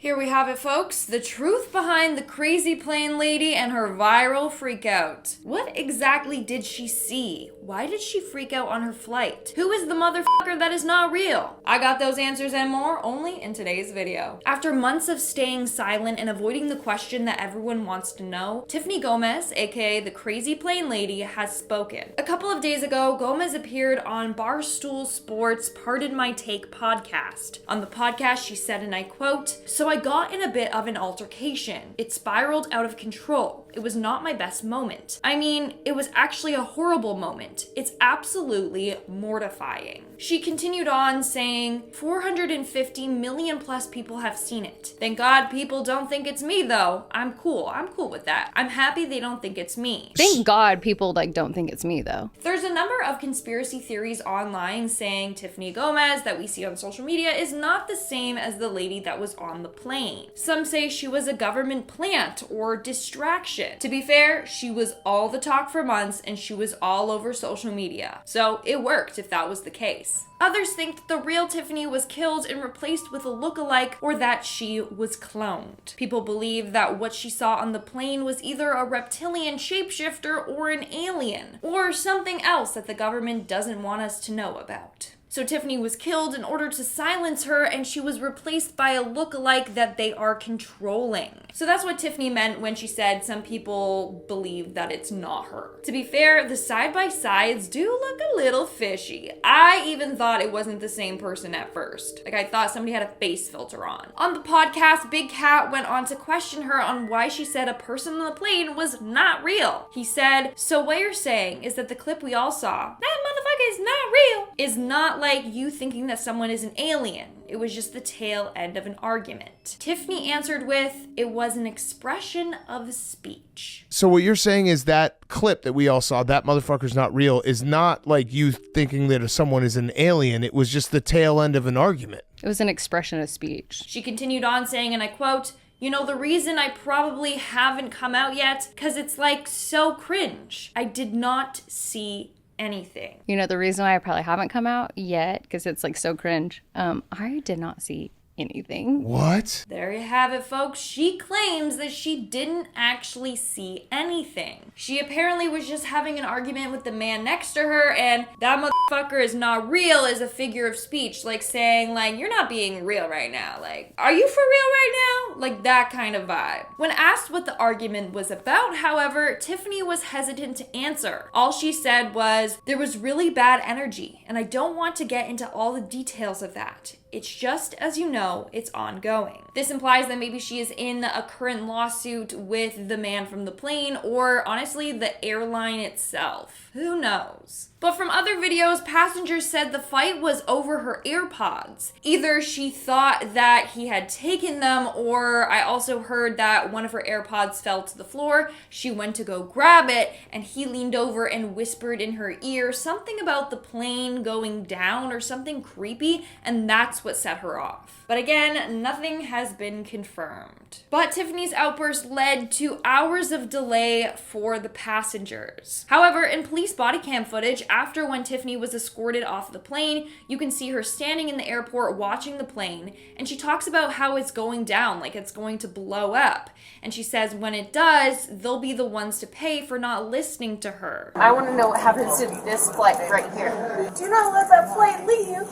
Here we have it, folks. The truth behind the crazy plane lady and her viral freakout. What exactly did she see? Why did she freak out on her flight? Who is the motherfucker that is not real? I got those answers and more only in today's video. After months of staying silent and avoiding the question that everyone wants to know, Tiffany Gomas, aka the crazy plane lady, has spoken. A couple of days ago, Gomas appeared on Barstool Sports' Pardon My Take podcast. On the podcast, she said, and I quote, "So I got in a bit of an altercation. It spiraled out of control. It was not my best moment. I mean, it was actually a horrible moment. It's absolutely mortifying." She continued on saying, 450 million plus people have seen it. Thank God people don't think it's me though. I'm cool with that. I'm happy they don't think it's me. Thank God people don't think it's me though. There's a number of conspiracy theories online saying Tiffany Gomas that we see on social media is not the same as the lady that was on the plane. Some say she was a government plant or distraction. To be fair, she was all the talk for months and she was all over social media. So it worked if that was the case. Others think that the real Tiffany was killed and replaced with a look-alike or that she was cloned. People believe that what she saw on the plane was either a reptilian shapeshifter or an alien, or something else that the government doesn't want us to know about. So Tiffany was killed in order to silence her, and she was replaced by a look-alike that they are controlling. So that's what Tiffany meant when she said some people believe that it's not her. To be fair, the side-by-sides do look a little fishy. I even thought it wasn't the same person at first. I thought somebody had a face filter on. On the podcast, Big Cat went on to question her on why she said a person on the plane was not real. He said, "So what you're saying is that the clip we all saw, that motherfucker is not real, is not like you thinking that someone is an alien. It was just the tail end of an argument." Tiffany answered with, "It was an expression of speech." So what you're saying is that clip that we all saw, that motherfucker's not real, is not like you thinking that someone is an alien. It was just the tail end of an argument. It was an expression of speech. She continued on saying, and I quote, "You know, the reason I probably haven't come out yet, because it's so cringe. I did not see anything." You know the reason why I probably haven't come out yet, because it's so cringe. I did not see anything. What? There you have it, folks. She claims that she didn't actually see anything. She apparently was just having an argument with the man next to her, and that motherfucker is not real is a figure of speech, saying, you're not being real right now. Are you for real right now? That kind of vibe. When asked what the argument was about, however, Tiffany was hesitant to answer. All she said was, "There was really bad energy, and I don't want to get into all the details of that. It's just, as you know, it's ongoing." This implies that maybe she is in a current lawsuit with the man from the plane, or honestly, the airline itself. Who knows? But from other videos, passengers said the fight was over her AirPods. Either she thought that he had taken them, or I also heard that one of her AirPods fell to the floor. She went to go grab it, and he leaned over and whispered in her ear something about the plane going down or something creepy, and that's what set her off. But again, nothing has been confirmed. But Tiffany's outburst led to hours of delay for the passengers. However, in police body cam footage, after when Tiffany was escorted off the plane, you can see her standing in the airport watching the plane, and she talks about how it's going down, it's going to blow up. And she says when it does, they'll be the ones to pay for not listening to her. "I want to know what happens to this flight right here. Do not let that flight leave.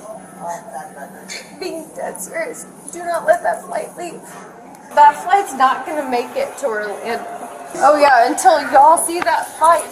Being dead serious. Do not let that flight leave. That flight's not going to make it to Orlando. Oh yeah, until y'all see that flight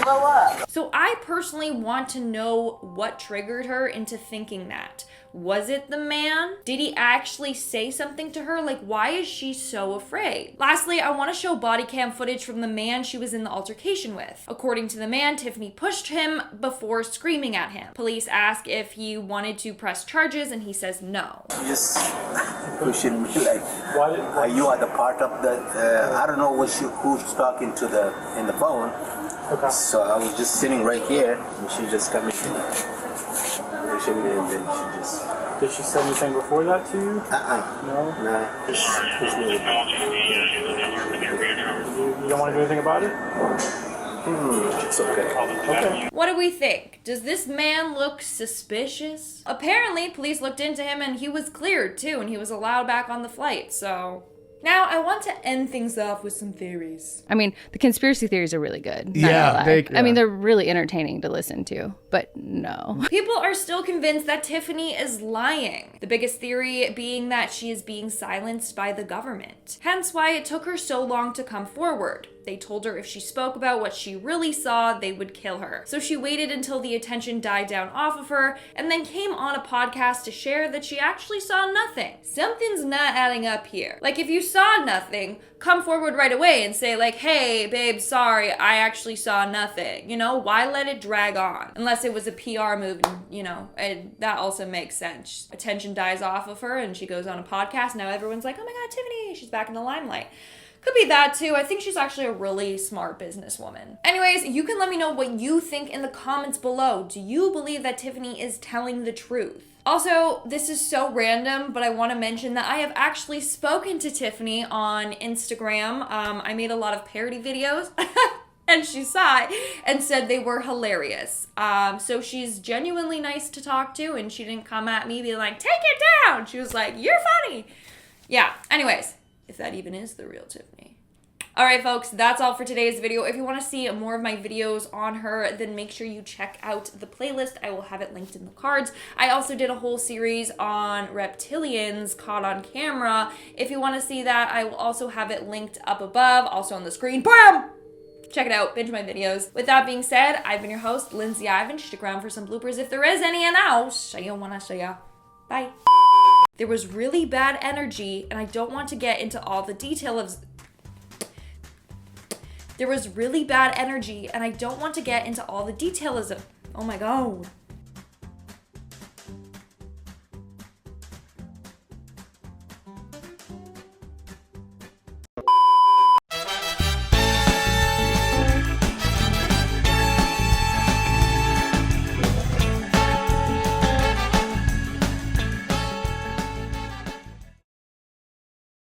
blow up." So I personally want to know what triggered her into thinking that. Was it the man? Did he actually say something to her? Why is she so afraid? Lastly, I want to show body cam footage from the man she was in the altercation with. According to the man, Tiffany pushed him before screaming at him. Police ask if he wanted to press charges, and he says no. Just pushing me you are the part of the, I don't know who's talking to in the phone. Okay. So I was just sitting right here, and she just got me pushing me, and then she just... Did she say anything before that to you? No? Nah. You don't want to do anything about it? It's okay. What do we think? Does this man look suspicious? Apparently, police looked into him and he was cleared too, and he was allowed back on the flight, so... Now, I want to end things off with some theories. I mean, the conspiracy theories are really good. Yeah, I mean, they're really entertaining to listen to, but no. People are still convinced that Tiffany is lying. The biggest theory being that she is being silenced by the government. Hence why it took her so long to come forward. They told her if she spoke about what she really saw, they would kill her. So she waited until the attention died down off of her, and then came on a podcast to share that she actually saw nothing. Something's not adding up here. Like, if you saw nothing, come forward right away and say like, hey, babe, sorry, I actually saw nothing. You know, why let it drag on? Unless it was a PR move, and, you know, and that also makes sense. Attention dies off of her, and she goes on a podcast. Now everyone's like, oh my God, Tiffany, she's back in the limelight. Could be that too. I think she's actually a really smart businesswoman. Anyways, you can let me know what you think in the comments below. Do you believe that Tiffany is telling the truth? Also, this is so random, but I want to mention that I have actually spoken to Tiffany on Instagram. I made a lot of parody videos. And she saw it and said they were hilarious. So she's genuinely nice to talk to, and she didn't come at me being like, take it down. She was like, you're funny. Yeah, anyways. If that even is the real Tiffany. Alright folks, that's all for today's video. If you want to see more of my videos on her, then make sure you check out the playlist. I will have it linked in the cards. I also did a whole series on reptilians caught on camera. If you want to see that, I will also have it linked up above, also on the screen. Bam! Check it out, binge my videos. With that being said, I've been your host, Lindsay Ivan. Stick around for some bloopers if there is any, and I'll show you when I show ya. Bye. There was really bad energy, and I don't want to get into all the detail of... There was really bad energy, and I don't want to get into all the details of... Oh my God.